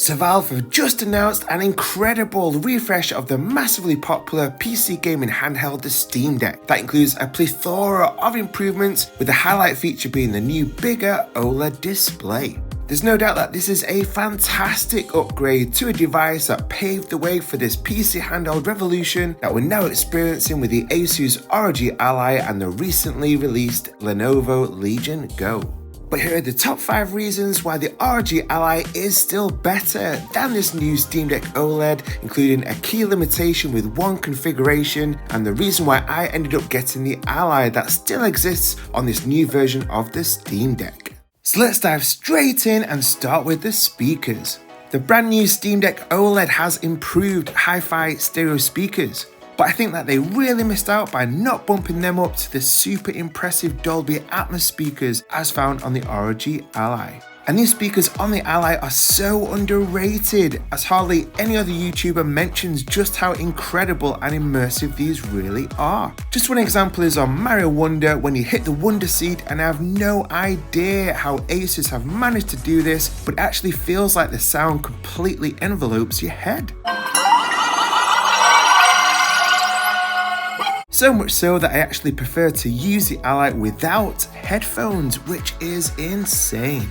So Valve have just announced an incredible refresh of the massively popular PC gaming handheld, the Steam Deck. That includes a plethora of improvements, with the highlight feature being the new bigger OLED display. There's no doubt that this is a fantastic upgrade to a device that paved the way for this PC handheld revolution that we're now experiencing with the Asus ROG Ally and the recently released Lenovo Legion Go. But here are the top 5 reasons why the ROG Ally is still better than this new Steam Deck OLED, including a key limitation with one configuration, and the reason why I ended up getting the Ally that still exists on this new version of the Steam Deck. So let's dive straight in and start with the speakers. The brand new Steam Deck OLED has improved hi-fi stereo speakers, but I think that they really missed out by not bumping them up to the super impressive Dolby Atmos speakers as found on the ROG Ally. And these speakers on the Ally are so underrated, as hardly any other YouTuber mentions just how incredible and immersive these really are. Just one example is on Mario Wonder when you hit the Wonder seat, and I have no idea how Asus have managed to do this, but it actually feels like the sound completely envelopes your head. So much so that I actually prefer to use the Ally without headphones, which is insane.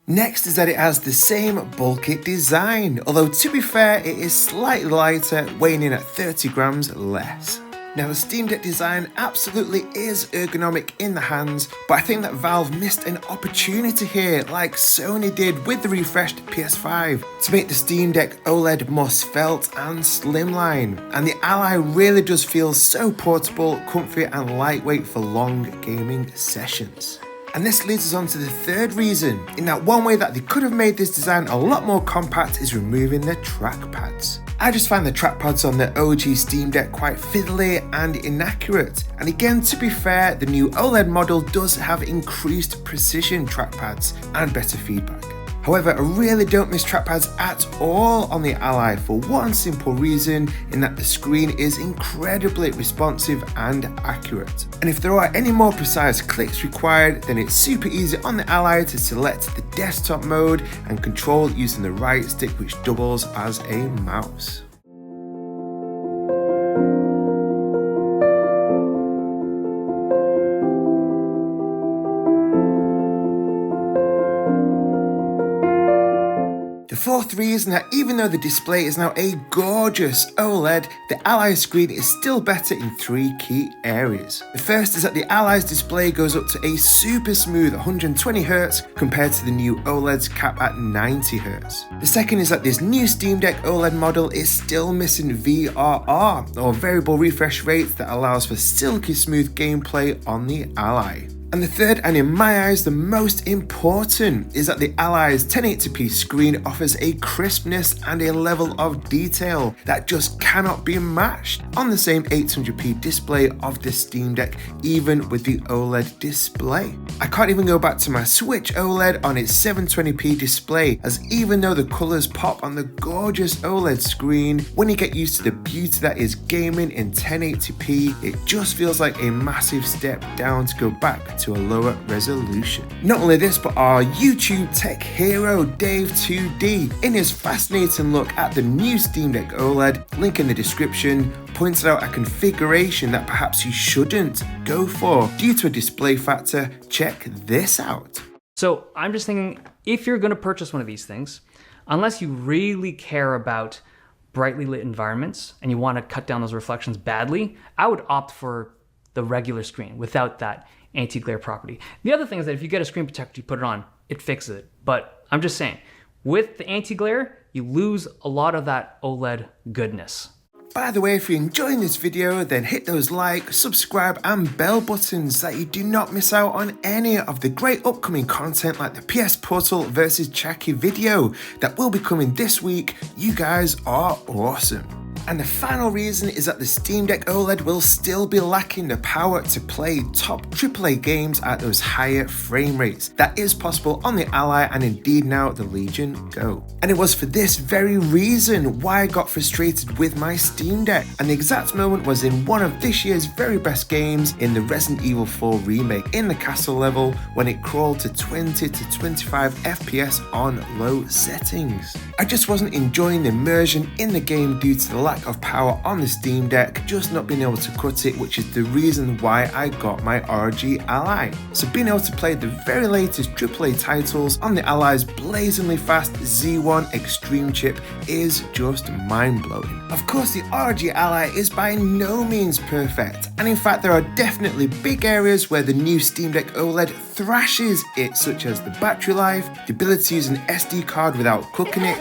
Next is that it has the same bulky design, although to be fair, it is slightly lighter, weighing in at 30 grams less. Now the Steam Deck design absolutely is ergonomic in the hands, but I think that Valve missed an opportunity here, like Sony did with the refreshed PS5, to make the Steam Deck OLED more svelte and slimline, and the Ally really does feel so portable, comfy and lightweight for long gaming sessions. And this leads us on to the third reason, in that one way that they could have made this design a lot more compact is removing the trackpads. I just find the trackpads on the OG Steam Deck quite fiddly and inaccurate, and again, to be fair, the new OLED model does have increased precision trackpads and better feedback. However, I really don't miss trackpads at all on the Ally for one simple reason, in that the screen is incredibly responsive and accurate. And if there are any more precise clicks required, then it's super easy on the Ally to select the desktop mode and control using the right stick, which doubles as a mouse. The fourth reason that even though the display is now a gorgeous OLED, the Ally screen is still better in 3 key areas. The first is that the Ally's display goes up to a super smooth 120Hz compared to the new OLED's cap at 90Hz. The second is that this new Steam Deck OLED model is still missing VRR, or variable refresh rate, that allows for silky smooth gameplay on the Ally. And the third, and in my eyes the most important, is that the Ally's 1080p screen offers a crispness and a level of detail that just cannot be matched on the same 800p display of the Steam Deck, even with the OLED display. I can't even go back to my Switch OLED on its 720p display, as even though the colours pop on the gorgeous OLED screen, when you get used to the beauty that is gaming in 1080p, it just feels like a massive step down to go back to a lower resolution. Not only this, but our YouTube tech hero Dave2D, in his fascinating look at the new Steam Deck OLED, link in the description, pointed out a configuration that perhaps you shouldn't go for due to a display factor. Check this out. So I'm just thinking, if you're going to purchase one of these things, unless you really care about brightly lit environments and you want to cut down those reflections badly, I would opt for the regular screen without that anti-glare property. The other thing is that if you get a screen protector, you put it on, it fixes it. But I'm just saying, with the anti-glare, you lose a lot of that OLED goodness. By the way, if you're enjoying this video, then hit those like, subscribe and bell buttons so that you do not miss out on any of the great upcoming content like the PS Portal versus Chucky video that will be coming this week. You guys are awesome. And the final reason is that the Steam Deck OLED will still be lacking the power to play top AAA games at those higher frame rates. That is possible on the Ally and indeed now the Legion Go. And it was for this very reason why I got frustrated with my Steam Deck. And the exact moment was in one of this year's very best games, in the Resident Evil 4 remake, in the castle level, when it crawled to 20 to 25 FPS on low settings. I just wasn't enjoying the immersion in the game due to the lack of power on the Steam Deck, just not being able to cut it, which is the reason why I got my ROG Ally. So being able to play the very latest AAA titles on the Ally's blazingly fast Z1 Extreme chip is just mind-blowing. Of course, the ROG Ally is by no means perfect, and in fact there are definitely big areas where the new Steam Deck OLED thrashes it, such as the battery life, the ability to use an SD card without cooking it,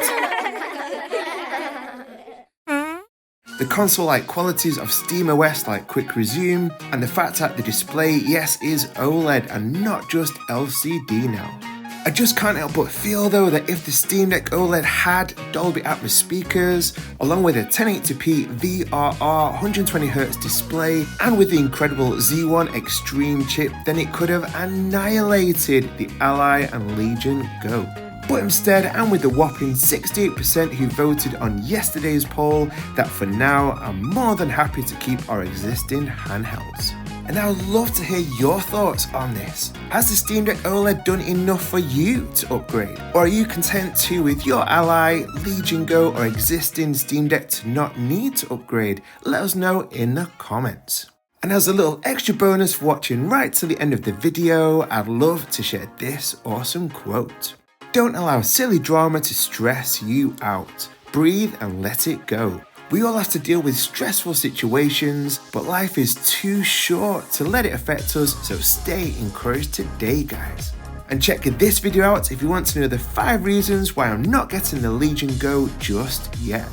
the console-like qualities of SteamOS like Quick Resume, and the fact that the display, yes, is OLED and not just LCD now. I just can't help but feel though that if the Steam Deck OLED had Dolby Atmos speakers, along with a 1080p VRR 120Hz display, and with the incredible Z1 Extreme chip, then it could have annihilated the Ally and Legion Go. But instead, and with the whopping 68% who voted on yesterday's poll, that for now I'm more than happy to keep our existing handhelds. And I would love to hear your thoughts on this. Has the Steam Deck OLED done enough for you to upgrade? Or are you content too with your Ally, Legion Go or existing Steam Deck to not need to upgrade? Let us know in the comments. And as a little extra bonus for watching right to the end of the video, I'd love to share this awesome quote. Don't allow silly drama to stress you out. Breathe and let it go. We all have to deal with stressful situations, but life is too short to let it affect us, so stay encouraged today, guys. And check this video out if you want to know the 5 reasons why I'm not getting the Legion Go just yet.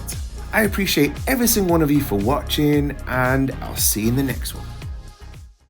I appreciate every single one of you for watching, and I'll see you in the next one.